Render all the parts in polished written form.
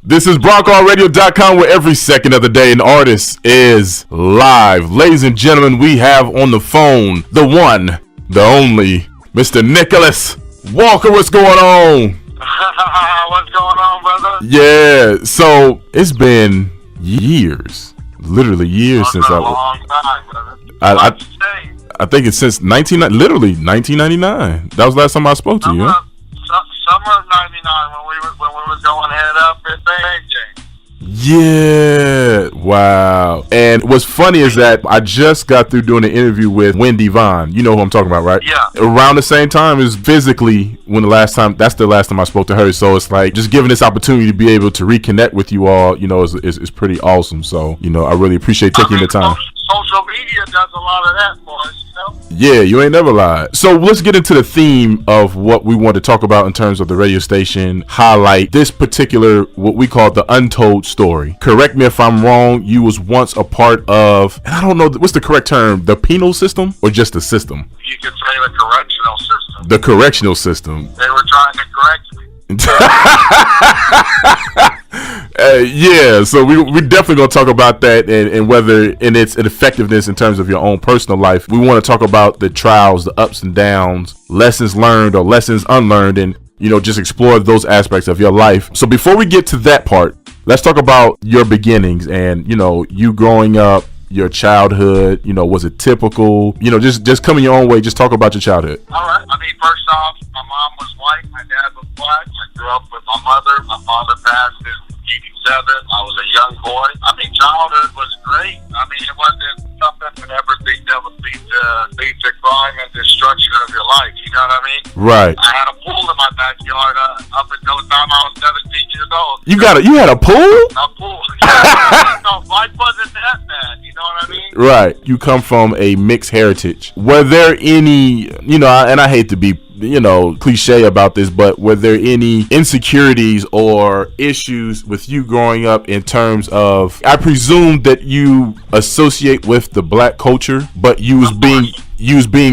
This is BrockRadio.com, where every second of the day an artist is live. Ladies and gentlemen, we have on the phone the one, the only, Mr. Nicholas Walker. What's going on? What's going on, brother? Yeah, so it's been years, literally years since a long time, brother. I think it's since 1999. That was the last time I spoke to you. Huh? Summer of '99 when we was going head up at AJ. Yeah, wow. And what's funny is that I just got through doing an interview with Wendy Vaughn. You know who I'm talking about, right? Yeah. Around the same time as physically that's the last time I spoke to her. So it's like just giving this opportunity to be able to reconnect with you all, you know, is pretty awesome. So, you know, I really appreciate taking the time. Social media does a lot of that for us, you know? Yeah, you ain't never lied. So let's get into the theme of what we want to talk about in terms of the radio station. Highlight this particular, what we call the Untold Story. Correct me if I'm wrong. You was once a part of, and I don't know, what's the correct term? The penal system or just the system? You could say the correctional system. The correctional system. They were trying to correct me. Yeah, so we definitely gonna talk about that and whether in its effectiveness in terms of your own personal life. We want to talk about the trials, the ups and downs, lessons learned or lessons unlearned, and you know, just explore those aspects of your life. So before we get to that part, let's talk about your beginnings and, you know, you growing up, your childhood. You know, was it typical? You know, just coming your own way. Just talk about your childhood. All right. I mean, first off, my mom was white, my dad was black. I grew up with my mother. My father passed in '87. I was a young boy. I mean, childhood was great. I mean, it wasn't something that ever that would lead to crime and destruction of your life. You know what I mean? Right. I had a pool in my backyard up until the time I was 17 years old. You had a pool? A pool. Yeah. No, life wasn't that bad. You know what I mean? Right. You come from a mixed heritage. Were there any, you know, and I hate to be, you know, cliche about this, but were there any insecurities or issues with you growing up in terms of, I presume that you associate with the black culture, but you was being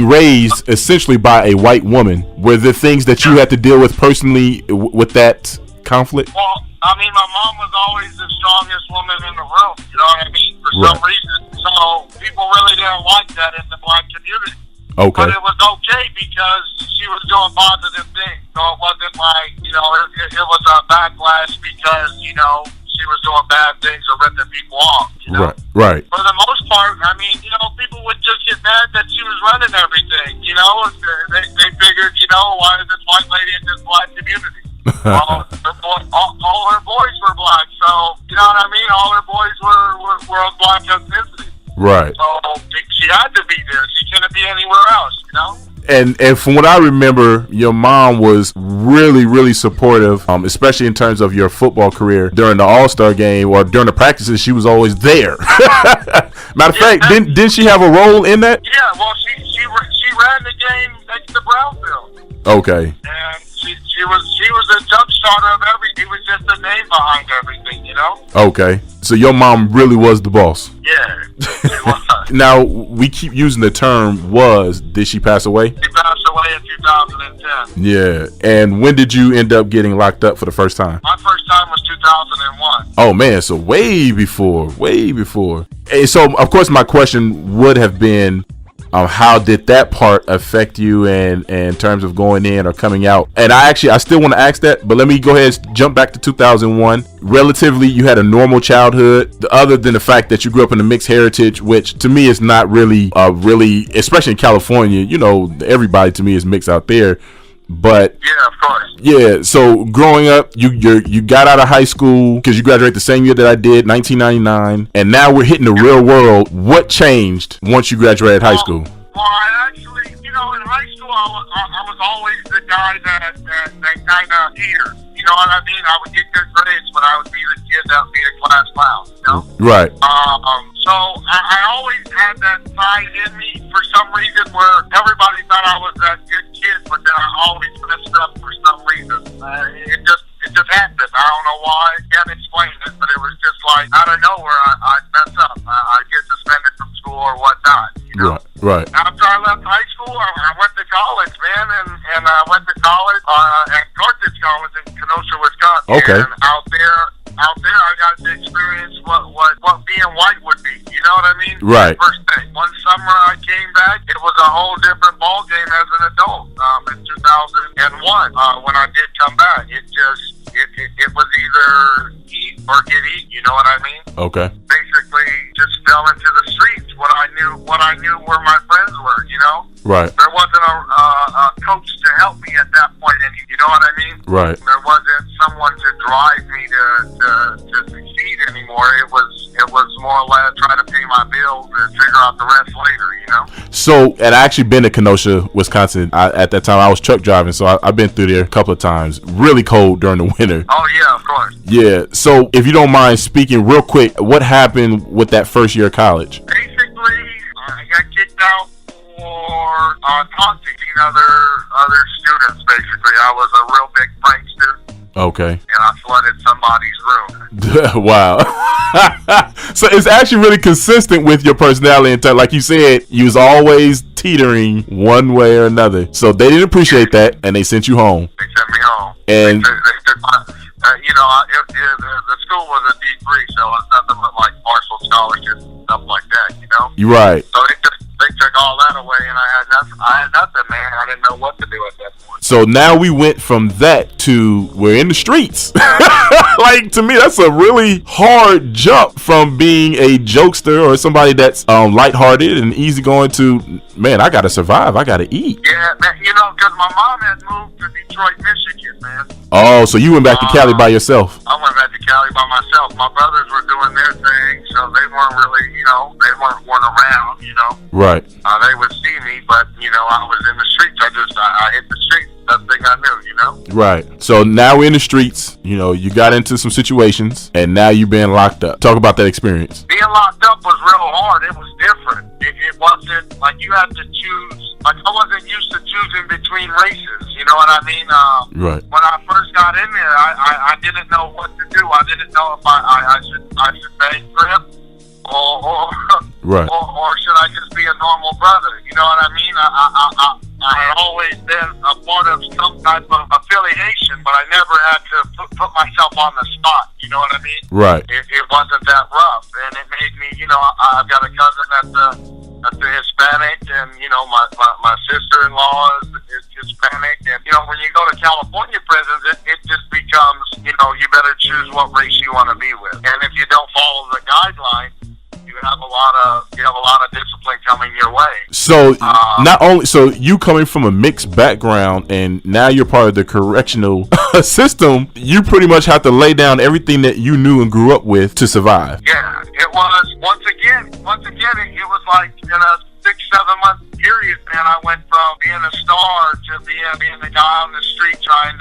raised essentially by a white woman. Were there things that you had to deal with personally with that conflict? Well, I mean, my mom was always the strongest woman in the room. You know what I mean? For some reason. So people really didn't like that in the black community. Okay. But it was okay because she was doing positive things. So it wasn't like, you know, it was a backlash because, you know, she was doing bad things or ripping people off. You know? Right. For the most part, I mean, you know, people would just get mad that she was running everything. You know, they figured, you know, why is this white lady in this black community? all her boys were black, so you know what I mean. All her boys were of black ethnicity. Right. So she had to be there. She couldn't be anywhere else. You know. And from what I remember, your mom was really, really supportive, especially in terms of your football career. During the All-Star game or during the practices, she was always there. Matter of fact, didn't she have a role in that? Yeah. Well, she ran the game next to Brownfield. Okay. And she was a jump starter of everything. He was just the name behind everything, you know? Okay. So your mom really was the boss. Yeah, she was. Now, we keep using the term was. Did she pass away? She passed away in 2010. Yeah. And when did you end up getting locked up for the first time? My first time was 2001. Oh, man. So way before. And so, of course, my question would have been, how did that part affect you in terms of going in or coming out? And I still want to ask that, but let me go ahead and jump back to 2001. Relatively, you had a normal childhood, other than the fact that you grew up in a mixed heritage, which to me is not really, especially in California, you know, everybody to me is mixed out there. But yeah, of course. Yeah, so growing up, you got out of high school because you graduated the same year that I did, 1999, and now we're hitting the real world. What changed once you graduated high school? Well, I actually, you know, in high school, I was always the guy that kind of eater. You know what I mean? I would get good grades, but I would be the kid that would be a class clown. You know? Right. So I always had that side in me for some reason where everybody thought I was that good kid, but then I always messed up for some reason. It just happened. I don't know why. I can't explain it, but it was just like out of nowhere I'd mess up. I'd get suspended from school or whatnot. You know? Right. After I left high school, I went to college, man, and I went to college at Carthage College in Kenosha, Wisconsin. Okay. And out there out there, I got to experience what being white would be. You know what I mean? Right. First day. One summer I came back, it was a whole different ball game as an adult. In 2001, when I did come back, it was either eat or get eat. You know what I mean? Okay. Basically, just fell into the streets. What I knew where my friends were. You know? Right. There wasn't a coach to help me at that point. You know what I mean? Right. There wasn't someone to drive me to succeed anymore. It was more or less trying to pay my bills and figure out the rest later, you know? So, and I actually been to Kenosha, Wisconsin. At that time, I was truck driving, so I've been through there a couple of times. Really cold during the winter. Oh, yeah, of course. Yeah. So, if you don't mind speaking real quick, what happened with that first year of college? Basically, I got kicked out for taunting other students, basically. I was a real big prankster. Okay. And I flooded somebody's room. Wow. So it's actually really consistent with your personality and like you said, you was always teetering one way or another. So they didn't appreciate that and they sent you home. They sent me home. And they took my, the school was a D3, so it's nothing but like partial scholarships and stuff like that, you know? You're right. So they took all that away and I had nothing, man. I didn't know what to do at that point. So now we went from that to we're in the streets. Like, to me, that's a really hard jump from being a jokester or somebody that's lighthearted and easygoing to, man, I got to survive. I got to eat. Yeah, man, because my mom had moved to Detroit, Michigan, man. Oh, so you went back to Cali by yourself. I went back to Cali by myself. My brothers were doing their thing, so they weren't really, they weren't around, Right. They would see me, but, I was in the streets. I hit the streets. Best thing I knew, Right. So now we're in the streets. You got into some situations, and now you're being locked up. Talk about that experience. Being locked up was real hard. It was different. It wasn't like you had to choose. Like, I wasn't used to choosing between races. You know what I mean? Right. When I first got in there, I didn't know what to do. I didn't know if I should bang for him or right. or should I just be a normal brother? You know what I mean? I had always been a part of some type of affiliation, but I never had to put myself on the spot. You know what I mean? Right. It wasn't that rough, and it made me, I've got a cousin that's a Hispanic, and, my sister-in-law is Hispanic, and, when you go to California prisons, it just becomes, you better choose what race you want to be with. And if you don't follow the guidelines, you have a lot of discipline coming your way. So not only you coming from a mixed background and now you're part of the correctional system, you pretty much have to lay down everything that you knew and grew up with to survive. Yeah, it was once again it was like in a 6-7 month period, man. I went from being a star to being the guy on the street trying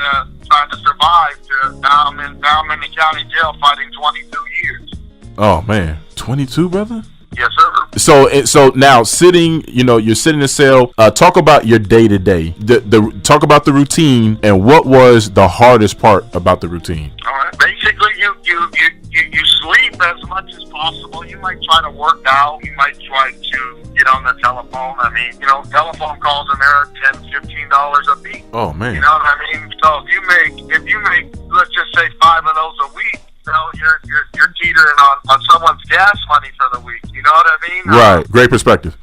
to survive to now I'm in the county jail fighting 22 years. Oh man, 22, brother? Yes, sir. So now sitting, you're sitting in a cell. Talk about your day to day. Talk about the routine and what was the hardest part about the routine. All right. Basically, you sleep as much as possible. You might try to work out. You might try to get on the telephone. I mean, telephone calls in there are $10-15 a beat. Oh man. You know what I mean? So if you make let's just say 5 of those a week. You're teetering on someone's gas money for the week. You know what I mean? Right. Great perspective.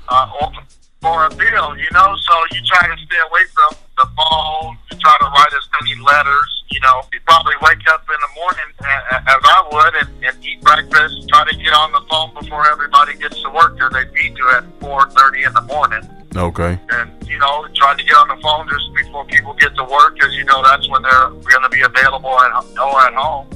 Or a bill, so you try to stay away from the phone. You try to write as many letters. You probably wake up in the morning, as I would, and eat breakfast. Try to get on the phone before everybody gets to work, or they feed you at 4:30 in the morning. Okay. And, try to get on the phone just before people get to work, because, that's when they're going to be available at home,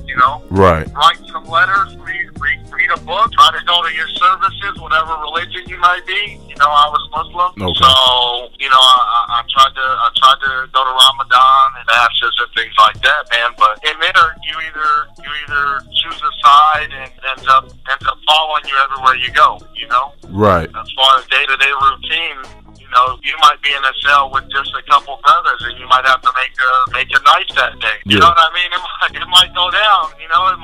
Right. Write some letters, read a book, try to go to your services, whatever religion you might be. I was Muslim. Okay. So, I tried to go to Ramadan and ashes and things like that, man. But in there, you either choose a side and ends up following you everywhere you go, Right. As far as day-to-day routine, you might be in a cell with just a couple brothers, and you might have to make a knife that day. You know what I mean? It might go down. it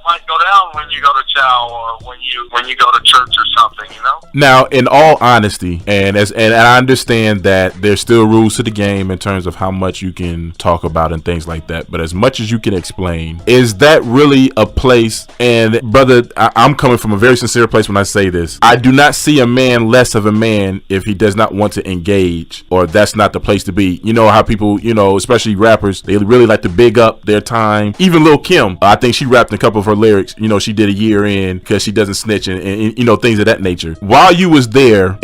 might go down when you go to chow or when you go to church or something, you know. Now, in all honesty, and I understand that there's still rules to the game in terms of how much you can talk about and things like that, but as much as you can explain, is that really a place? And brother, I'm coming from a very sincere place when I say this. I do not see a man less of a man if he does not want to engage, or that's not the place to be. You know how people, especially rappers, they really like to big up their time. Even Lil' Kim, I think she rapped in a couple of her lyrics, she did a year in because she doesn't snitch and things of that nature. While you was there,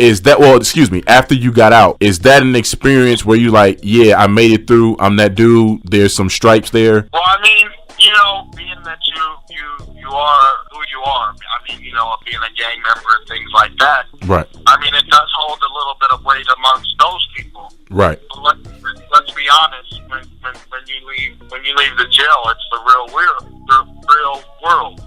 after you got out, is that an experience where you like, yeah, I made it through, I'm that dude, there's some stripes there? Well, I mean, being that you are who you are, I mean, being a gang member and things like that. Right. I mean, it does hold a little bit of weight amongst those people. Right. But let's be honest. When you leave the jail, it's the real world.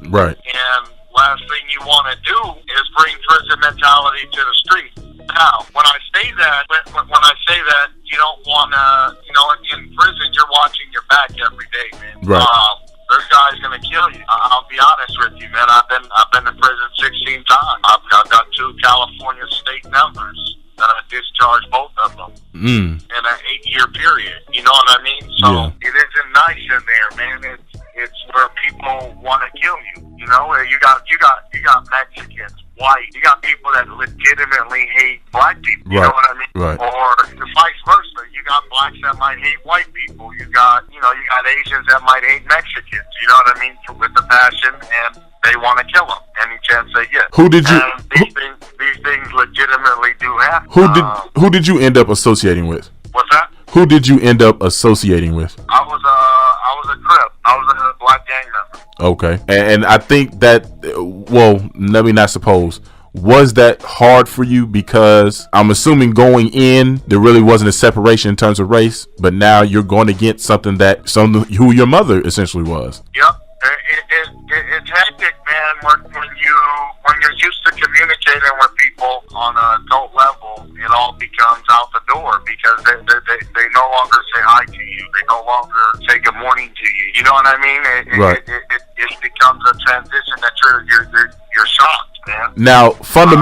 Right. And last thing you want to do is bring prison mentality to the street. Now, when I say that, you don't want to, in prison, you're watching your back every day, man. Right. This guy's gonna kill you. I'll be honest with you, man. I've been to prison 16 times. I've got 2 California state numbers that I discharged both of them in an 8-year period. You know what I mean? So It isn't nice in there, man. It's where people want to kill you. You got Mexicans, white. You got people that legitimately hate black people. You know what I mean? Right. Or vice versa. You got blacks that might hate white people. You got Asians that might hate Mexicans. You know what I mean? With the passion, and they want to kill them any chance they get. These things legitimately do happen. Who did you end up associating with? What's that? Who did you end up associating with? I was a Crip. I was a black gang member. Okay. And I think that, let me not suppose. Was that hard for you? Because I'm assuming going in, there really wasn't a separation in terms of race, but now you're going against something who your mother essentially was. Yep. It's hectic, man, when you're used to communicating with people on an adult level, it all becomes out the door because they no longer say hi to you. They no longer say good morning to you. You know what I mean? It becomes a transition that you're shocked, man. Now, from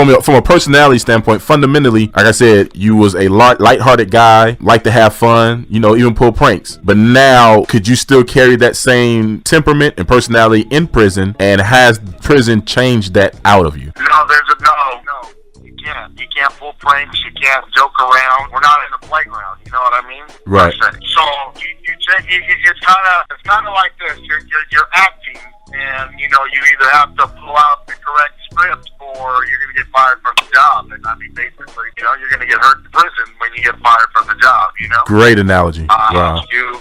a personality standpoint, fundamentally, like I said, you was a lighthearted guy, like to have fun, even pull pranks. But now, could you still carry that same temperament and personality in prison? And has prison changed that out of you? No. You can't pull pranks. You can't joke around. We're not in the playground. You know what I mean? Right. So it's kind of like this. You're acting, and you either have to pull out the correct script or you're going to get fired from the job. And I mean, basically, you're going to get hurt in prison when you get fired from the job. Great analogy. Wow. You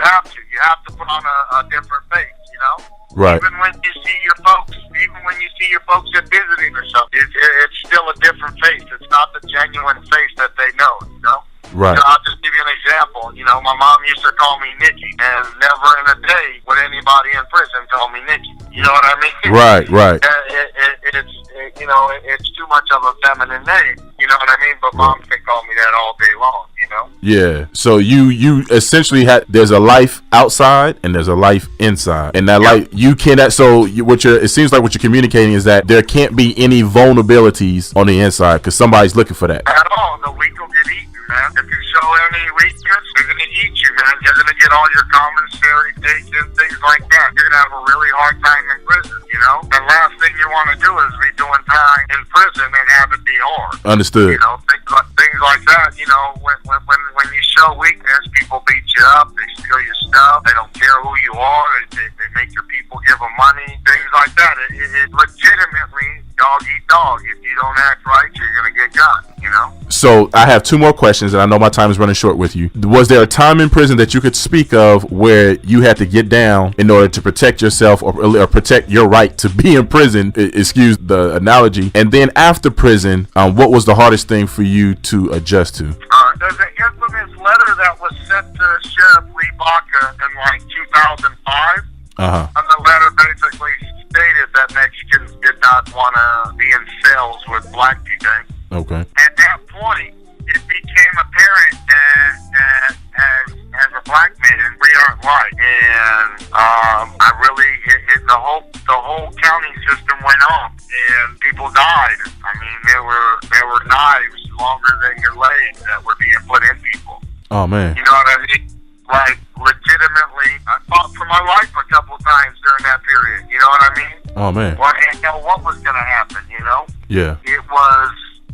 have to put on a different face. Right. Even when you see your folks at visiting or something, it's still a different face. It's not the genuine face that they know. Right. I'll just give you an example. My mom used to call me Nikki, and never in a day would anybody in prison call me Nikki. You know what I mean? Right. It's too much of a feminine name. You know what I mean? But mom can call me that all day long. Yeah. So you essentially there's a life outside and there's a life inside, and that life you cannot. So it seems like what you're communicating is that there can't be any vulnerabilities on the inside because somebody's looking for that. At all. The weak will get eaten, man. If you show any weakness, they're gonna eat you, man. You're gonna get all your commissary taken, things like that. You're gonna have a really hard time in prison. The last thing you want to do is be doing time in prison and have it be hard. Understood. Things like that. When you show weakness, people beat you up. They steal your stuff. They don't care who you are. They make your people give them money. Things like that. It legitimately dog eat dog. If you don't act right, you're gonna get got. So I have 2 more questions, and I know my time is running short with you. Was there a time in prison that you could speak of where you had to get down in order to protect yourself or protect your right to be in prison? Excuse the analogy. And then after prison, what was the hardest thing for you to adjust to? There's an infamous letter that was sent to Sheriff Lee Baca in 2005. And the letter basically stated that Mexicans did not want to be in cells with black people. Okay. At that point, it became apparent that as a black man, we aren't right. And The whole county system went on, and people died. I mean, there were knives longer than your legs that were being put in people. Oh man. You know what I mean? Like, legitimately, I fought for my life a couple times during that period. You know what I mean? Oh man. Well, I didn't know what was going to happen. You know? Yeah.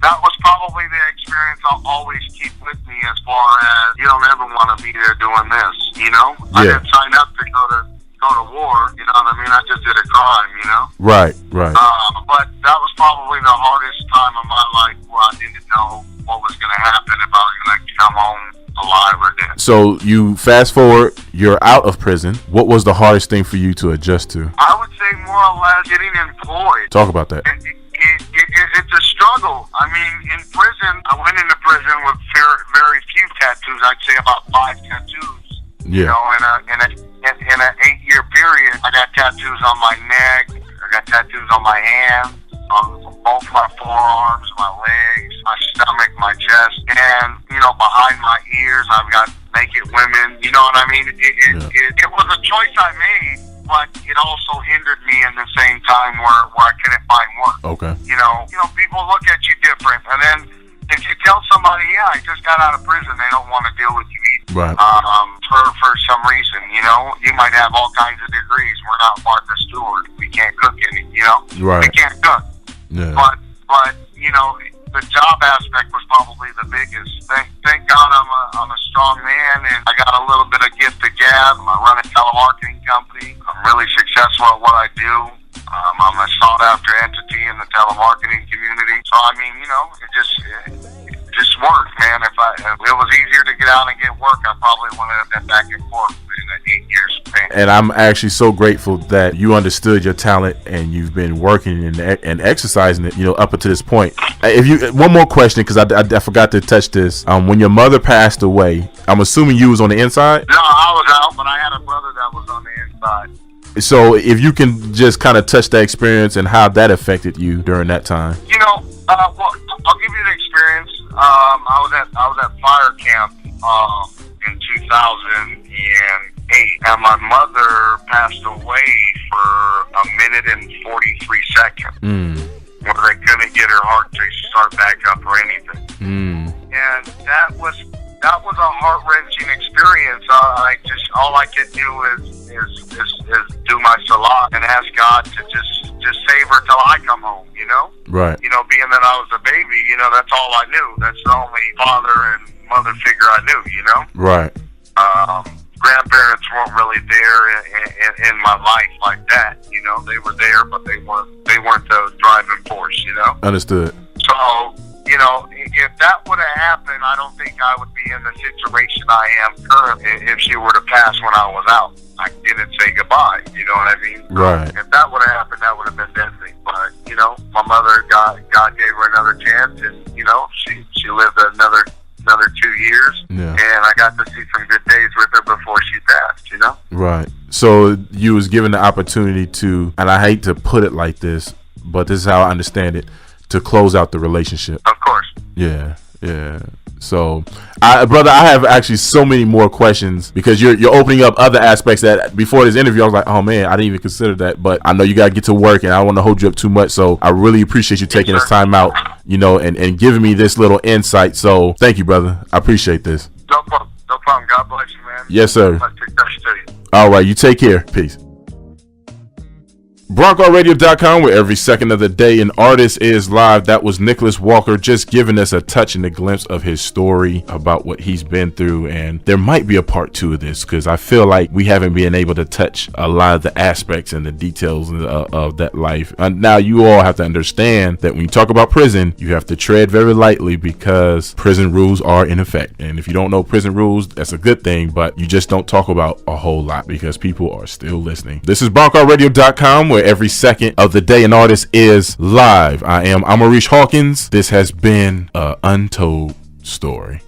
That was probably the experience I'll always keep with me, as far as you don't ever want to be there doing this. You know? Yeah. I didn't sign up to go to war. You know what I mean? I just did a crime. You know? Right. But that was probably the hardest time of my life, where I didn't know what was going to happen, if I was going to come home alive or dead. So you fast forward, you're out of prison. What was the hardest thing for you to adjust to? I would say more or less getting employed. Talk about that. It's a struggle. I mean, in prison, I went into prison with very few tattoos. I'd say about 5 tattoos. Yeah. You know, in an 8-year period, I got tattoos on my neck. I got tattoos on my hands, on both my forearms, my legs, my stomach, my chest, and behind my ears, I've got naked women. You know what I mean? It was a choice I made, but it also hindered me in the same time where I couldn't find work. Okay. You know, people look at you different, and then if you tell somebody, I just got out of prison, they don't want to deal with you either. Right. For some reason, you might have all kinds of degrees. We're not Martha Stewart. We can't cook any. Right. We can't cook. Yeah. But the job aspect was probably the biggest. Thank God I'm a strong man, and I got a little bit of gift of gab. I run a telemarketing company. I'm really successful at what I do. I'm a sought after entity in the telemarketing community. So I mean, it just worked, man. If it was easier to get out and get work, I probably wouldn't have been back and forth in an 8 year span. And I'm actually so grateful that you understood your talent and you've been working and exercising it, up until this point. One more question, because I forgot to touch this. When your mother passed away, I'm assuming you was on the inside? No, I was out, but I had a brother that was on the inside. So if you can just kind of touch that experience and how that affected you during that time. Well, I'll give you the experience. I was at fire camp in 2008, and my mother passed away for 1 minute and 43 seconds. Where they couldn't get her heart to start back up or anything. And that was a heart-wrenching experience. All I could do is do my salat and ask God to just save her till I come home. Right. Being that I was a baby, that's all I knew. That's the only father and mother figure I knew. Right. Grandparents weren't really there in my life like that. They were there, but they weren't the driving force. Understood. So, if that would have happened, I don't think I would be in the situation I am currently if she were to pass when I was out. I didn't say goodbye, you know what I mean? Right. If that would have happened, that would have been deadly. But, my mother, God gave her another chance, and, she lived another 2 years. Yeah. And I got to see some good days with her before she passed, Right. So you was given the opportunity to, and I hate to put it like this, but this is how I understand it, to close out the relationship. Of course. Yeah. So, brother, I have actually so many more questions, because you're opening up other aspects that before this interview I was like, oh man, I didn't even consider that. But I know you gotta get to work, and I don't want to hold you up too much. So I really appreciate you taking this time out, and giving me this little insight. So thank you, brother. I appreciate this. No problem. God bless you, man. Yes, sir. I'll take that to you. All right, you take care. Peace. BroncoRadio.com, where every second of the day an artist is live. That was Nicholas Walker, just giving us a touch and a glimpse of his story about what he's been through. And there might be a part 2 of this, because I feel like we haven't been able to touch a lot of the aspects and the details of that life. Now, you all have to understand that when you talk about prison, you have to tread very lightly, because prison rules are in effect. And if you don't know prison rules, that's a good thing, but you just don't talk about a whole lot, because people are still listening. This is BroncoRadio.com, where every second of the day an artist is live. I am Amariche Hawkins. This has been Untold Story.